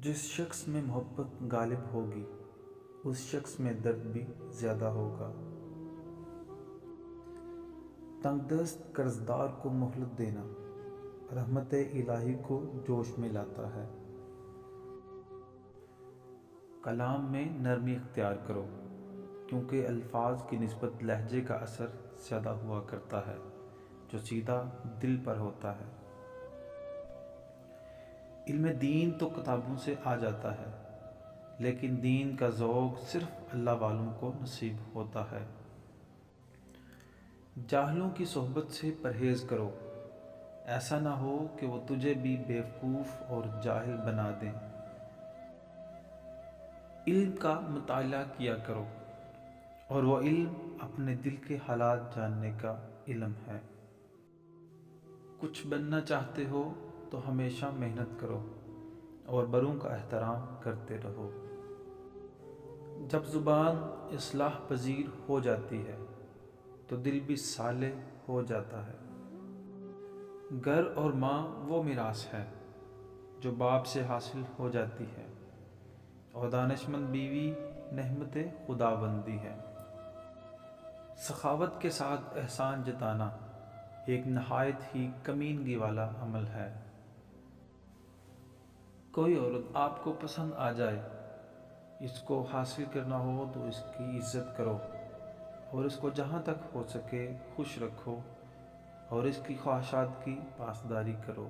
جس شخص میں محبت غالب ہوگی اس شخص میں درد بھی زیادہ ہوگا۔ تنگ دست قرضدار کو مہلت دینا رحمت الہی کو جوش میں لاتا ہے۔ کلام میں نرمی اختیار کرو کیونکہ الفاظ کی نسبت لہجے کا اثر زیادہ ہوا کرتا ہے جو سیدھا دل پر ہوتا ہے۔ علم دین تو کتابوں سے آ جاتا ہے لیکن دین کا ذوق صرف اللہ والوں کو نصیب ہوتا ہے۔ جاہلوں کی صحبت سے پرہیز کرو، ایسا نہ ہو کہ وہ تجھے بھی بیوقوف اور جاہل بنا دیں۔ علم کا مطالعہ کیا کرو اور وہ علم اپنے دل کے حالات جاننے کا علم ہے۔ کچھ بننا چاہتے ہو تو ہمیشہ محنت کرو اور بڑوں کا احترام کرتے رہو۔ جب زبان اصلاح پذیر ہو جاتی ہے تو دل بھی صالح ہو جاتا ہے۔ گھر اور ماں وہ میراث ہے جو باپ سے حاصل ہو جاتی ہے اور دانشمند بیوی نعمت خداوندی ہے۔ سخاوت کے ساتھ احسان جتانا ایک نہایت ہی کمینگی والا عمل ہے۔ کوئی عورت آپ کو پسند آ جائے، اس کو حاصل کرنا ہو تو اس کی عزت کرو اور اس کو جہاں تک ہو سکے خوش رکھو اور اس کی خواہشات کی پاسداری کرو۔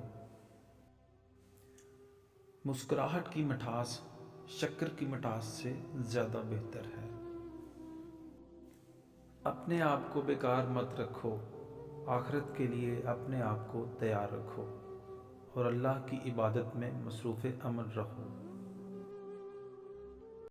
مسکراہٹ کی مٹھاس شکر کی مٹھاس سے زیادہ بہتر ہے۔ اپنے آپ کو بیکار مت رکھو، آخرت کے لیے اپنے آپ کو تیار رکھو اور اللہ کی عبادت میں مصروف عمل رہو۔